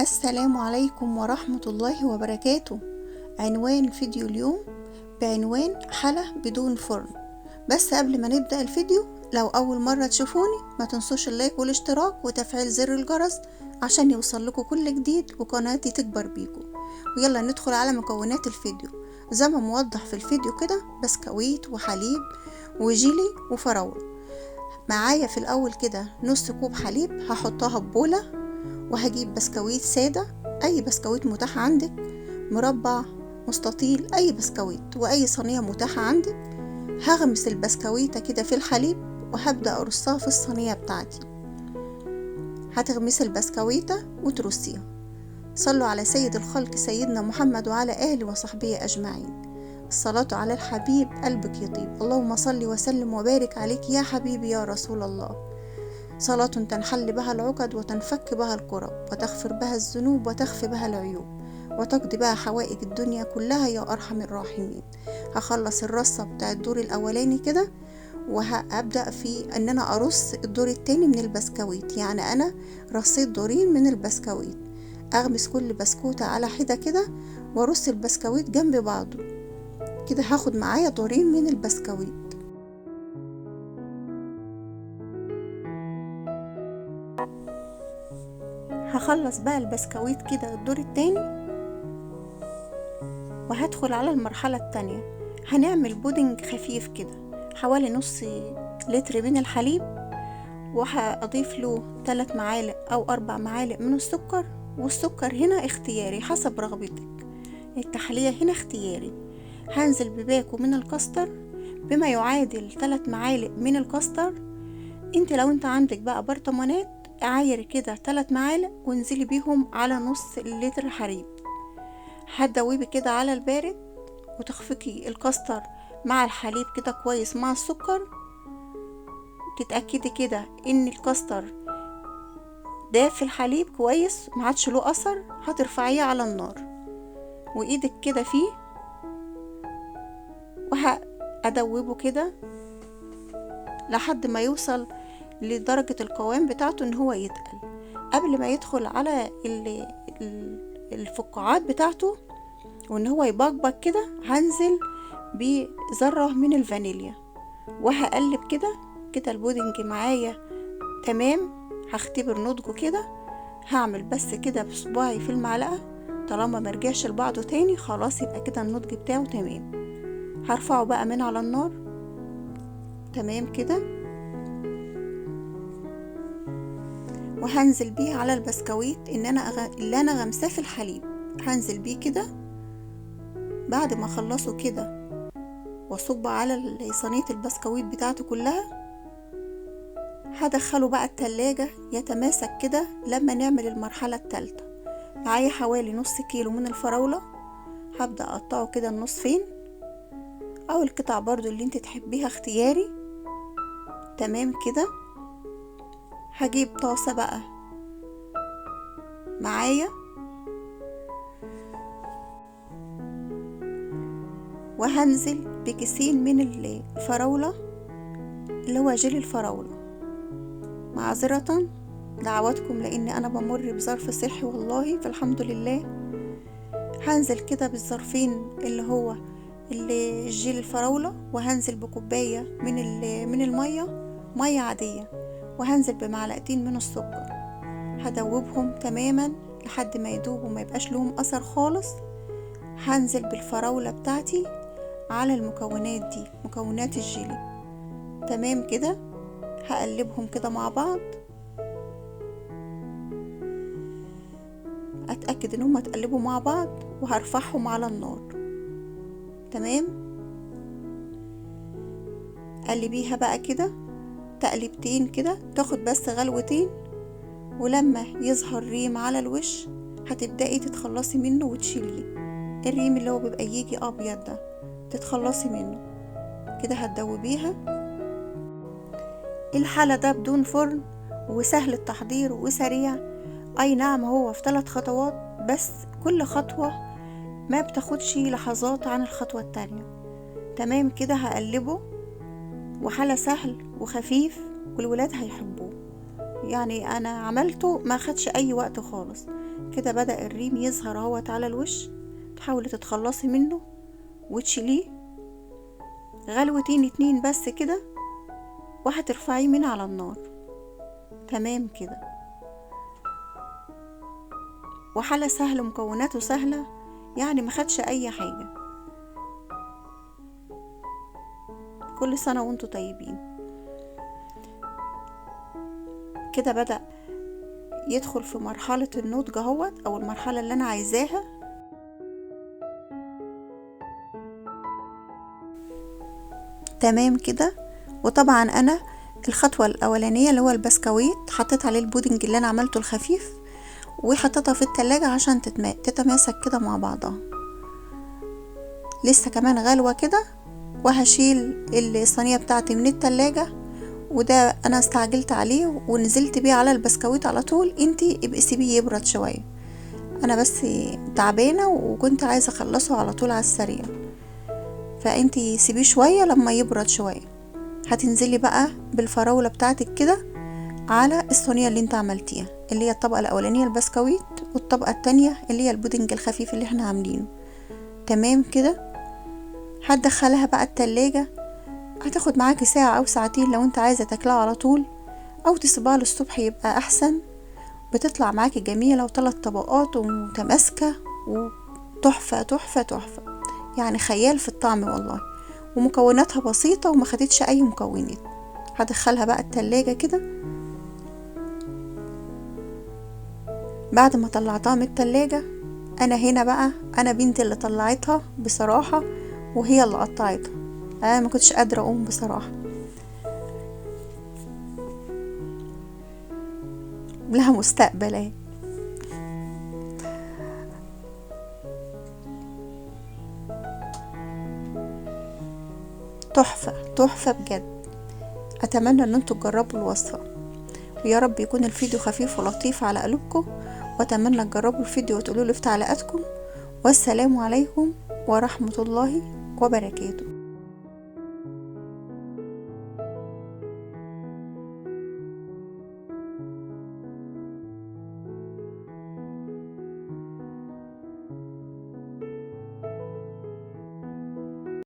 السلام عليكم ورحمة الله وبركاته. عنوان فيديو اليوم بعنوان حلا بدون فرن. بس قبل ما نبدأ الفيديو، لو أول مرة تشوفوني ما تنسوش اللايك والاشتراك وتفعيل زر الجرس عشان يوصل لكم كل جديد وقناتي تكبر بيكم. ويلا ندخل على مكونات الفيديو. زي ما موضح في الفيديو كده، بسكويت وحليب وجيلي وفراولة. معايا في الأول كده نص كوب حليب هحطها ببولة، وهجيب بسكويت سادة، أي بسكويت متاح عندك، مربع، مستطيل، أي بسكويت، وأي صينية متاحة عندك. هغمس البسكويتة كده في الحليب وهبدأ أرصها في الصينية بتاعتي. هتغمس البسكويتة وترصيها. صلوا على سيد الخلق سيدنا محمد وعلى أهله وصحبه أجمعين. الصلاة على الحبيب قلبك يطيب. اللهم صل وسلم وبارك عليك يا حبيبي يا رسول الله. صلاة تنحل بها العقد وتنفك بها الكرب وتغفر بها الذنوب وتخفي بها العيوب وتقضي بها حوائج الدنيا كلها يا أرحم الراحمين. هخلص الرصة بتاع الدور الأولاني كده، وهبدأ في أن أنا أرص الدور التاني من البسكويت. يعني أنا رصيت دورين من البسكويت. أغمس كل بسكوتة على حدة كده وأرص البسكويت جنب بعضه كده. هاخد معايا دورين من البسكويت. هخلص بقى البسكويت كده الدور التاني، وهدخل على المرحلة التانية. هنعمل بودنج خفيف كده، حوالي نص لتر من الحليب، وهضيف له 3 معالق أو 4 معالق من السكر. والسكر هنا اختياري حسب رغبتك، التحلية هنا اختياري. هنزل بباكو من الكاستر بما يعادل 3 معالق من الكاستر. لو انت عندك بقى برطمانات، عاير كده 3 معالق وانزلي بيهم على نص لتر حليب. هتدوبي كده على البارد وتخفقي الكاستر مع الحليب كده كويس مع السكر. تتأكدي كده ان الكاستر داب في الحليب كويس معادش له اثر. هترفعيه على النار وايدك كده فيه، وهدوبه كده لحد ما يوصل لدرجة القوام بتاعته ان هو يتقل. قبل ما يدخل على الفقاعات بتاعته وان هو يبقبق كده، هنزل بذرة من الفانيليا وهقلب كده البودنج معايا تمام. هختبر نضجه كده. هعمل بس كده بصباعي في المعلقة، طالما مرجعش لبعضه تاني خلاص يبقى كده النضج بتاعه تمام. هرفعه بقى من على النار تمام كده، وهنزل بيه على البسكويت اللي انا غمساه في الحليب. هنزل بيه كده بعد ما اخلصه كده واصب على صينية البسكويت بتاعته كلها. هدخله بقى التلاجة يتماسك كده لما نعمل المرحلة التالتة. معايا حوالي نص كيلو من الفراولة، هبدأ اقطعه كده النصفين او القطع برضو اللي انت تحبيها اختياري. تمام كده. هجيب طاسة بقى معايا وهنزل بكيسين من الفراولة اللي هو جيلي الفراولة. معذرة دعواتكم لان انا بمر بظرف صحي والله فالحمد لله. هنزل كده بالظرفين اللي هو الجيل الفراولة، وهنزل بكوباية من المية، مية عادية، وهنزل بمعلقتين من السكر. هدوبهم تماما لحد ما يدوبوا ما يبقاش لهم اثر خالص. هنزل بالفراولة بتاعتي على المكونات دي، مكونات الجيلي. تمام كده. هقلبهم كده مع بعض، اتأكد ان هم اتقلبوا مع بعض، وهرفعهم على النار. تمام. قلبيها بقى كده تقلبتين كده، تاخد بس غلوتين، ولما يظهر ريم على الوش هتبدأي تتخلصي منه وتشيليه. الريم اللي هو بيبقى يجي ابيض ده تتخلصي منه كده. هتدوبيها. الحالة ده بدون فرن وسهل التحضير وسريع. اي نعم هو في 3 خطوات بس، كل خطوة ما بتاخدش لحظات عن الخطوة التانية. تمام كده. هقلبه، وحالة سهل وخفيف والولاد هيحبوه. يعني انا عملته ما خدش اي وقت خالص. كده بدأ الريم يظهر اهوت على الوش. تحاولي تتخلصي منه وتشيليه غلوتين 2 بس كده، وهترفعيه من على النار. تمام كده. وحلى سهل، مكوناته سهلة، يعني ما خدش اي حاجة. كل سنة وانتوا طيبين. كده بدأ يدخل في مرحلة النضج اهوت، او المرحلة اللي انا عايزاها. تمام كده. وطبعا انا الخطوة الاولانية اللي هو البسكويت حطيت عليه البودنج اللي انا عملته الخفيف، وحطيتها في التلاجة عشان تتماسك كده مع بعضها. لسه كمان غلوة كده وهشيل الصينية بتاعتي من التلاجة. وده انا استعجلت عليه ونزلت بيه على البسكويت على طول. انتي ابقي سيبيه يبرد شوية، انا بس تعبانة وكنت عايزة اخلصه على طول على السريع. فانتي سيبيه شوية لما يبرد شوية. هتنزلي بقى بالفراولة بتاعتك كده على الصينية اللي انت عملتيها، اللي هي الطبقة الاولانية البسكويت، والطبقة التانية اللي هي البودنج الخفيف اللي احنا عاملينه. تمام كده. هتدخلها بقى التلاجة. هتاخد معاكي ساعة او ساعتين لو انت عايزة تاكلها على طول، او تسيبها للصبح يبقى احسن. بتطلع معاكي جميلة و3 طبقات ومتماسكة وتحفة تحفة تحفة، يعني خيال في الطعم والله. ومكوناتها بسيطة وما خدتش اي مكونات. هدخلها بقى التلاجة كده. بعد ما طلعتها من التلاجة، انا هنا بقى انا بنتي اللي طلعتها بصراحة، وهي اللي قطعتها. انا ما كنتش قادرة اقوم بصراحة. لها مستقبل. تحفة تحفة بجد. اتمنى ان انتوا تجربوا الوصفة، ويا رب يكون الفيديو خفيف ولطيف على قلوبكم. واتمنى تجربوا الفيديو وتقولوا لي في تعليقاتكم. والسلام عليكم ورحمة الله وبركاته.